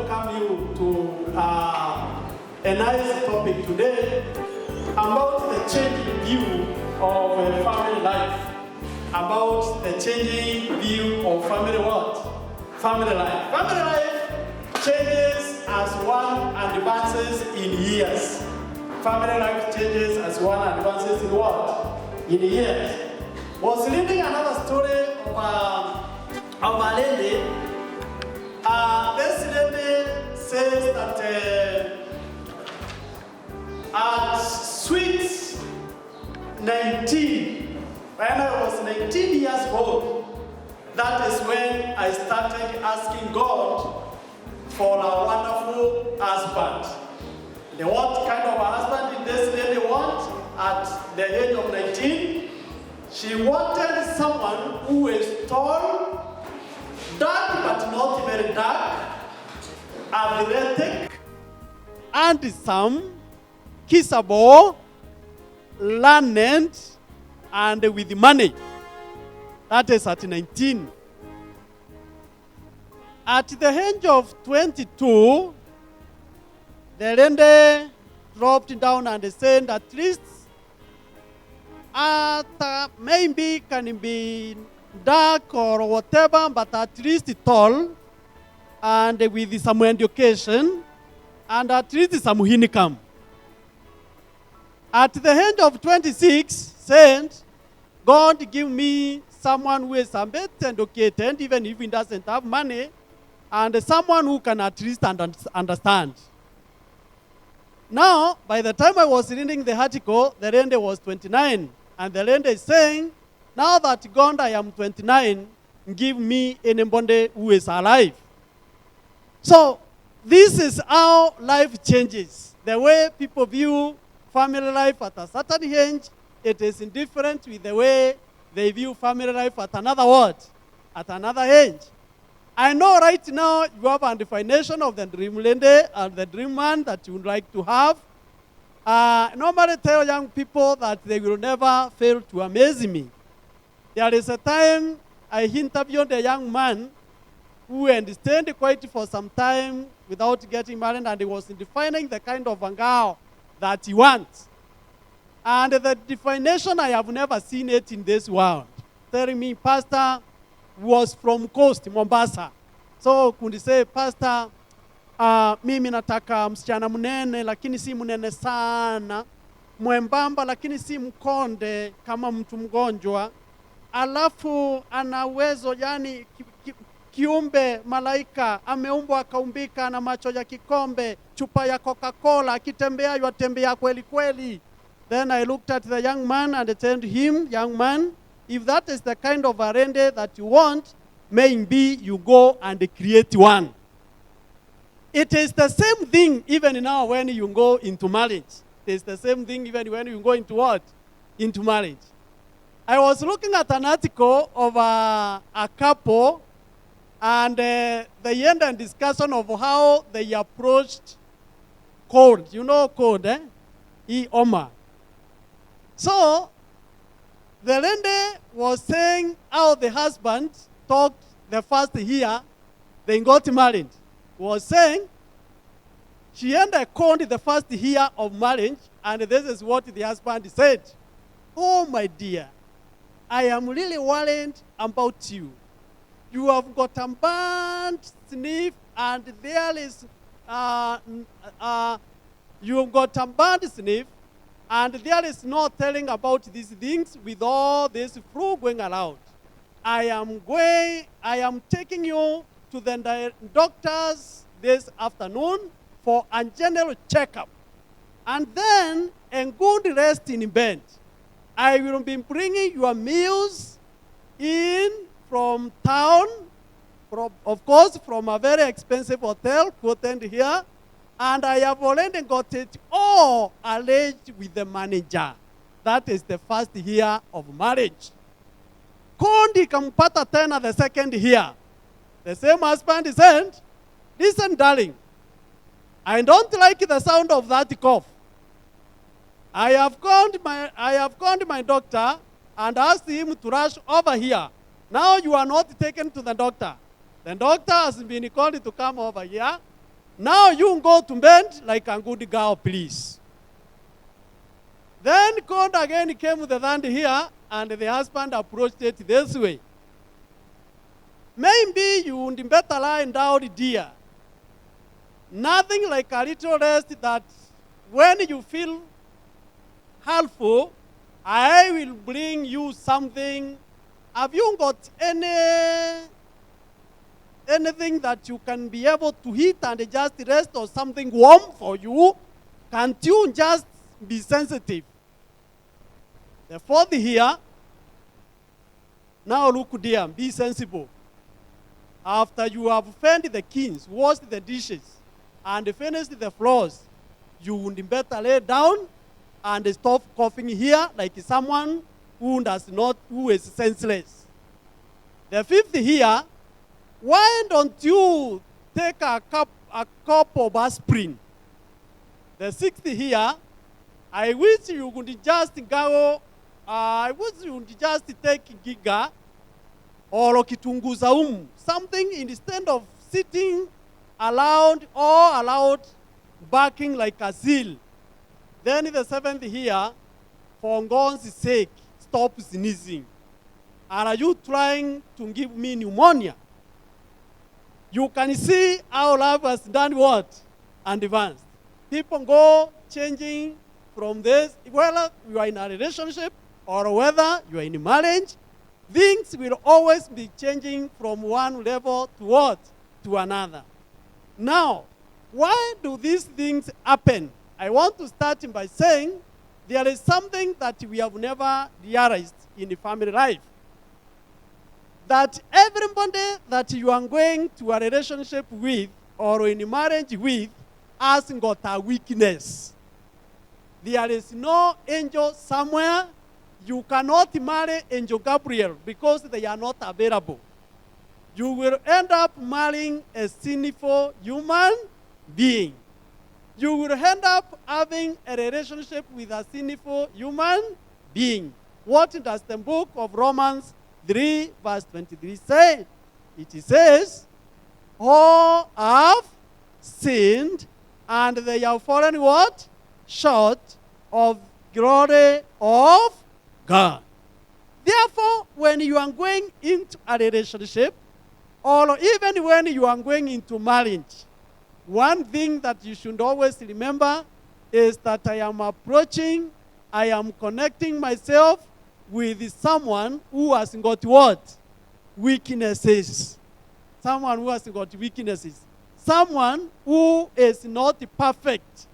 welcome you to a nice topic today about the changing view of family life. About the changing view of family what? Family life. Family life changes as one advances in years. Family life changes as one advances in what? In years. Was reading another story of a lady. This lady says that at sweet 19, when I was 19 years old, that is when I started asking God for a wonderful husband. What kind of a husband did this lady want at the age of 19? She wanted someone who is tall, dark but not very dark, athletic, handsome, kissable, learned, and with money. That is at 19. At the age of 22, the lady dropped down and said at least maybe can be dark or whatever, but at least tall and with some education and at least some income. At the age of 26, said, God give me someone who is a bit educated, even if he doesn't have money, and someone who can at least understand. Now, by the time I was reading the article, the lady was 29. And the lady is saying, now that God, I am 29, give me anybody who is alive. So, this is how life changes. The way people view family life at a certain age, it is indifferent with the way they view family life at another what? At another age. I know right now you have a definition of the dream lady and the dream man that you would like to have. Normally tell young people that they will never fail to amaze me. There is a time I interviewed a young man who stayed quite for some time without getting married, and he was defining the kind of a girl that he wants. And the definition, I have never seen it in this world. Telling me, Pastor was from coast, Mombasa. So kundi say, Pastor, mimi nataka msichana mnene, lakini si mnene sana. Mwembamba, lakini si mkonde kama mtu mgonjwa. Alafu ana uwezo, yani kiumbe malaika, ameumbwa akaumbika na macho ya kikombe, chupa ya Coca-Cola, akitembea yatembea kweli kweli. Then I looked at the young man and I told him, young man, if that is the kind of a lady that you want, maybe you go and create one. It is the same thing even now when you go into marriage. It is the same thing even when you go into what? Into marriage. I was looking at an article of a couple, and they end a discussion of how they approached code. You know code, eh? Oma. So, the lady was saying how the husband talked the first year, they got married. Was saying, she called the first year of marriage, and this is what the husband said. Oh, my dear, I am really worried about you. You have got a bad sniff, and there is, you have got a bad sniff, and there is no telling about these things with all this flu going around. I am taking you to the doctors this afternoon for a general checkup. And then a good rest in bed. I will be bringing your meals in from town, of course, from a very expensive hotel, quoted here. And I have already got it all arranged with the manager. That is the first year of marriage. Kondi kampata tena the second year. The same husband said, listen, darling, I don't like the sound of that cough. I have called my doctor and asked him to rush over here. Now you are not taken to the doctor. The doctor has been called to come over here. Now you go to bed like a good girl, please. Then God again came with the land here, and the husband approached it this way. Maybe you would better lie down, dear. Nothing like a little rest that when you feel helpful, I will bring you something. Have you got anything that you can be able to eat and just rest, or something warm for you? Can't you just be sensitive? The fourth here, now look dear, be sensible. After you have fed the kings, washed the dishes, and finished the floors, you would better lay down and stop coughing here like someone who is senseless. The fifth here, why don't you take a cup of aspirin? The sixth here, I wish you could just go, I wish you would just take giga or kitungu saumu, something instead of sitting aloud or aloud barking like a seal. Then the seventh here, for God's sake, stop sneezing. Are you trying to give me pneumonia? You can see how life has done what? Advanced. People go changing from this, whether you are in a relationship or whether you are in marriage, things will always be changing from one level to what? To another. Now, why do these things happen? I want to start by saying there is something that we have never realized in the family life. That everybody that you are going to a relationship with or in a marriage with has got a weakness. There is no angel somewhere. You cannot marry Angel Gabriel because they are not available. You will end up marrying a sinful human being. You will end up having a relationship with a sinful human being. What does the book of Romans 3 verse 23 say? It says, all have sinned and they have fallen what? Short of glory of God. Therefore, when you are going into a relationship, or even when you are going into marriage, one thing that you should always remember is that I am connecting myself with someone who has got what? Weaknesses. Someone who has got weaknesses. Someone who is not perfect.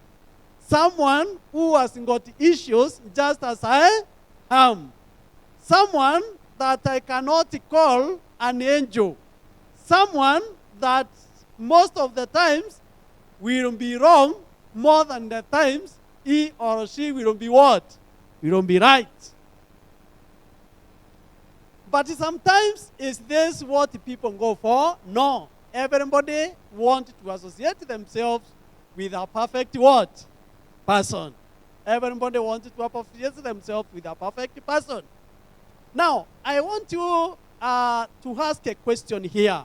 Someone who has got issues just as I am. Someone that I cannot call an angel. Someone that most of the times will be wrong, more than the times he or she will be what? Will be right. But sometimes, is this what people go for? No. Everybody wants to associate themselves with a perfect what? Person. Everybody wants to associate themselves with a perfect person. Now, I want you to ask a question here.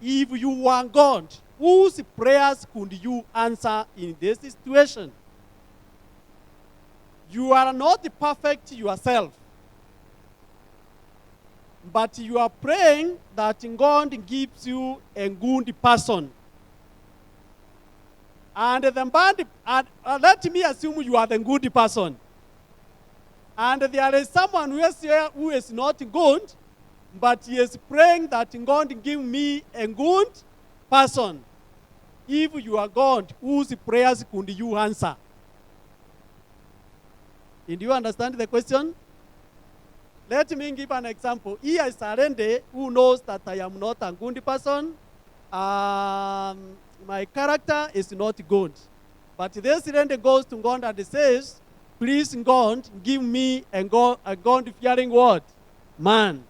If you were God, whose prayers could you answer in this situation? You are not perfect yourself, but you are praying that God gives you a good person. And let me assume you are the good person. And there is someone who is here who is not good, but he is praying that God give me a good person. If you are God, whose prayers could you answer? Did you understand the question? Let me give an example. Here is Arende, who knows that I am not a good person. My character is not good. But this Arende goes to God and says, please God, give me a God-fearing word, man.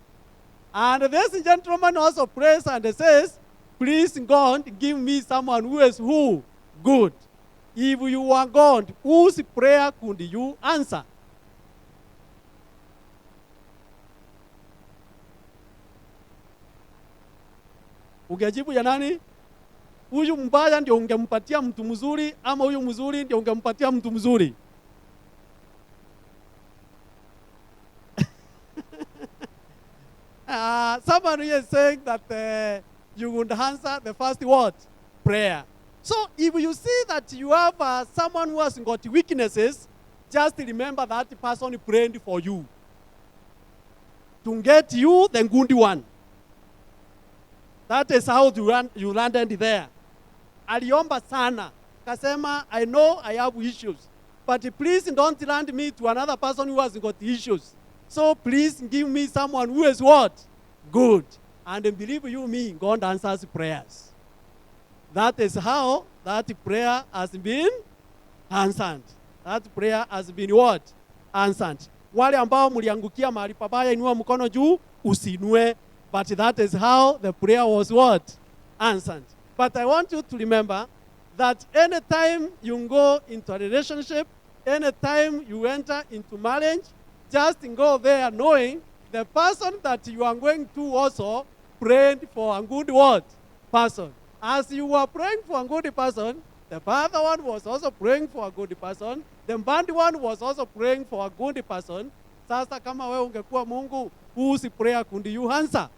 And this gentleman also prays and says, please God, give me someone who is who? Good. If you are God, whose prayer could you answer? Ungejibu ya nani? Huyu mbaya ndio ungempatia mtu mzuri ama huyu mzuri ndio ungempatia mtu mzuri? Someone here is saying that you would answer the first word, prayer. So if you see that you have someone who has got weaknesses, just remember that person prayed for you to get you the good one. That is how you landed there. Aliomba sana. Kasema, I know I have issues, but please don't land me to another person who has got issues. So please give me someone who is what? Good. And believe you me, God answers prayers. That is how that prayer has been answered. That prayer has been what? Answered. Wale ambao mliangukia mahali pabaya, inua mkono juu, usinue. But that is how the prayer was what? Answered. But I want you to remember that anytime you go into a relationship, anytime you enter into marriage, just go there knowing the person that you are going to also prayed for a good word person. As you were praying for a good person, the other one was also praying for a good person. The bad one was also praying for a good person. Sasa kama wewe ungekuwa Mungu, whose prayer could you answer?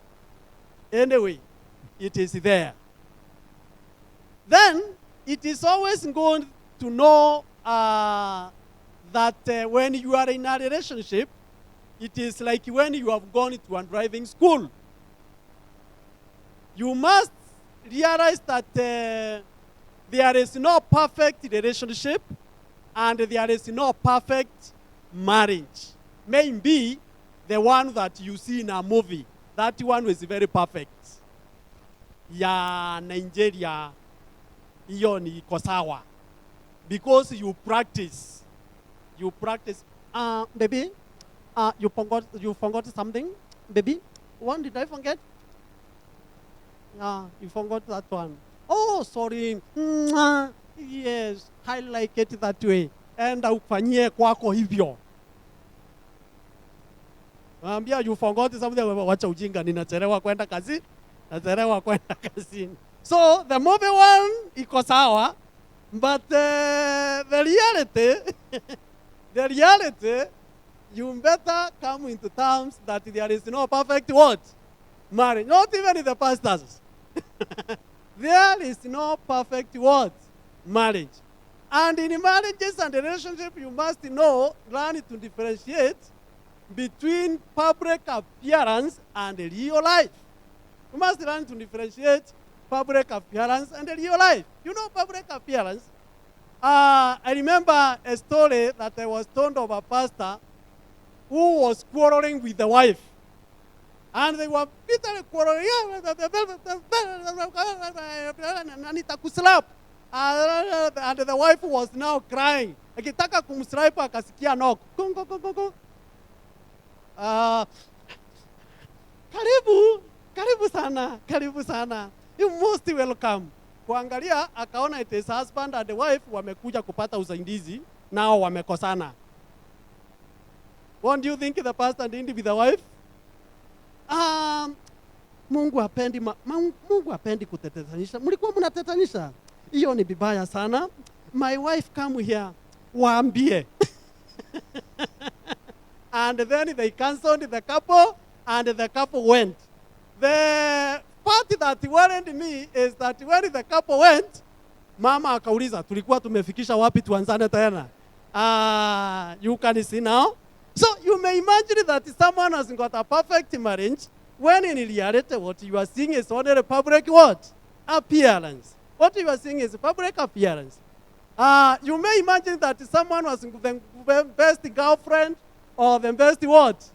Anyway, it is there. Then, it is always good to know that when you are in a relationship, it is like when you have gone to a driving school. You must realize that there is no perfect relationship and there is no perfect marriage. Maybe the one that you see in a movie, that one is very perfect. Ya Nigeria, hiyo ni iko sawa. Because you practice. Baby, you forgot something? Baby, what did I forget? You forgot that one. Oh, sorry. Yes, I like it that way. Enda ufanyie kwako hivyo. Ambia you forgot something, wacha ujinga, ninachelewa kwenda kazi. So the movie one iko sawa, but the reality, you better come into terms that there is no perfect what? Marriage. Not even in the pastors. There is no perfect what? Marriage. And in marriages and relationships, you must learn to differentiate between public appearance and real life. You must learn to differentiate public appearance and real life. You know public appearance? I remember a story that I was told of a pastor who was quarreling with the wife. And they were bitterly quarreling. And itakuslap. And the wife was now crying. Akitaka kumslap akasikia knock. Karibu sana. You most welcome. Kuangalia akaona it is husband and the wife wamekuja kupata usaidizi, nao wamekosana. What do you think the pastor did with the wife? Mungu hapendi kutetetanisha. Mlikuwa mnatetanisha. Hiyo ni bibaya sana. My wife come here. Waambie. And then they canceled the couple and the couple went. The part that worried me is that when the couple went, mama akauliza, tulikuwa tumefikisha wapi tuanzane tena? You can see now. So you may imagine that someone has got a perfect marriage when in reality what you are seeing is only a public what? Appearance. What you are seeing is public appearance. You may imagine that someone was the best girlfriend or the best what?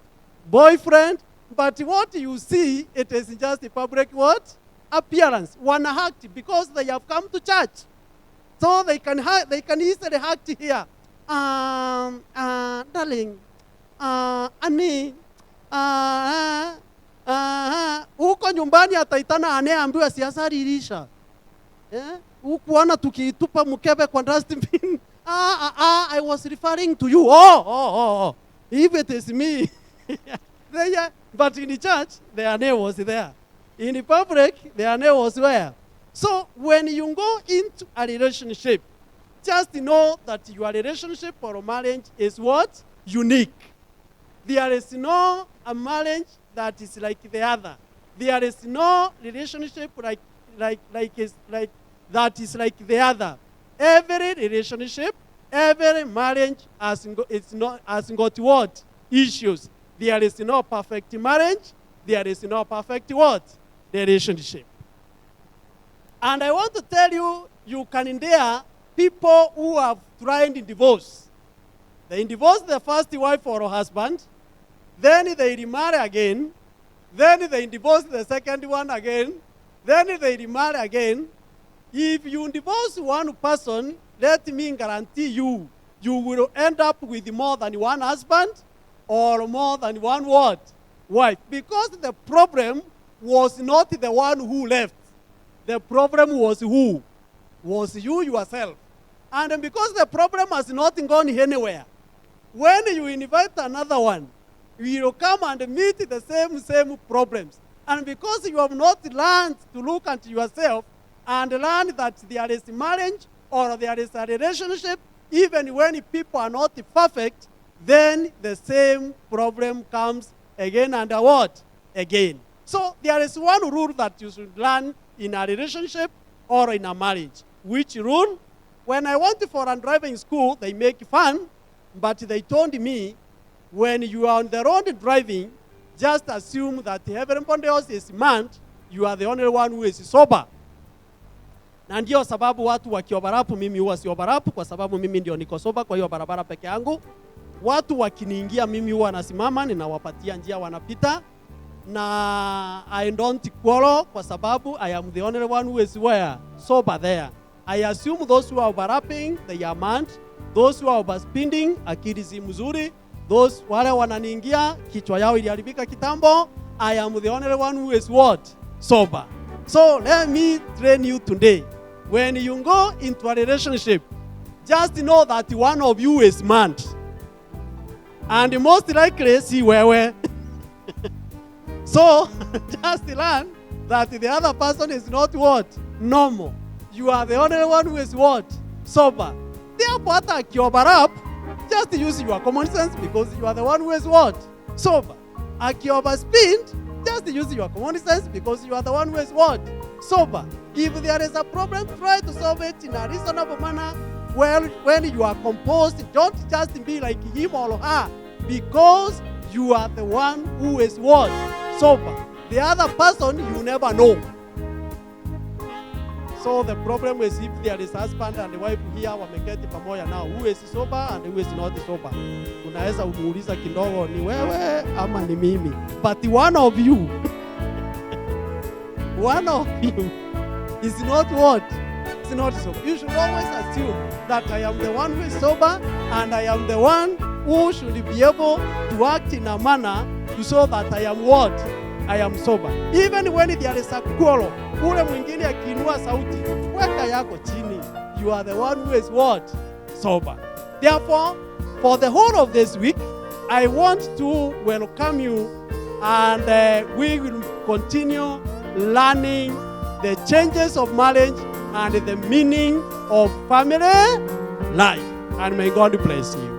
Boyfriend. But what you see, it is just a public what? Appearance. One act because they have come to church. So they can easily act here. Darling, Ani, huko nyumbani ataitana anayeambiwa siasa ririsha. Ukuona tukitupa mkebe kwa dustbin. I was referring to you. Oh. If it is me. But in the church, the ane was there. In public, their name was where? So when you go into a relationship, just know that your relationship or marriage is what? Unique. There is no a marriage that is like the other. There is no relationship that is like the other. Every relationship, every marriage has got what? Issues. There is no perfect marriage. There is no perfect what? Relationship. And I want to tell you, you can endure people who have tried in divorce. They divorce the first wife or husband, then they remarry again, then they divorce the second one again, then they remarry again. If you divorce one person, let me guarantee you, you will end up with more than one husband or more than one what? Wife. Because the problem was not the one who left. The problem was who? Was you yourself. And because the problem has not gone anywhere, when you invite another one, you will come and meet the same problems. And because you have not learned to look at yourself and learn that there is marriage or there is a relationship, even when people are not perfect, then the same problem comes again and what? Again. So there is one rule that you should learn in a relationship or in a marriage. Which rule? When I went for a driving school, they make fun, but they told me, when you are on the road driving, just assume that everybody else is mad, you are the only one who is sober. Na ndio sababu watu wakiobarapu, mimi huwa siobarapu kwa sababu mimi ndio niko sober kwa hiyo barabara peke yangu. Watu wakiniingia mimi huwa nasimama, ninawapatia njia wanapita. Na I don't quarrel kwa sababu I am the only one who is where? Sober there. I assume those who are overlapping, they are mad. Those who are overspending, akili si mzuri. Those wale wananiingia, kichwa yao iliharibika kitambo. I am the only one who is what? Sober. So let me train you today. When you go into a relationship, just know that one of you is mad. And most likely, see where. So, just learn that the other person is not what? Normal. You are the only one who is what? Sober. Therefore, akiobarap, just use your common sense because you are the one who is what? Sober. Akioverspend, just use your common sense because you are the one who is what? Sober. If there is a problem, try to solve it in a reasonable manner. Well, when you are composed, don't just be like him or her because you are the one who is what? Sober. The other person, you never know. So the problem is if there is husband and wife here wameketi pamoja now, who is sober and who is not sober. Unaweza umuuliza kidogo ni wewe ama ni mimi. But one of you is not what? It's not sober. You should always assume that I am the one who is sober and I am the one who should be able to act in a manner to show that I am what? I am sober. Even when there is a quarrel, ule mwingine akiinua sauti, weka yako chini. You are the one who is what? Sober. Therefore, for the whole of this week, I want to welcome you and we will continue learning the changes of marriage and the meaning of family life. And may God bless you.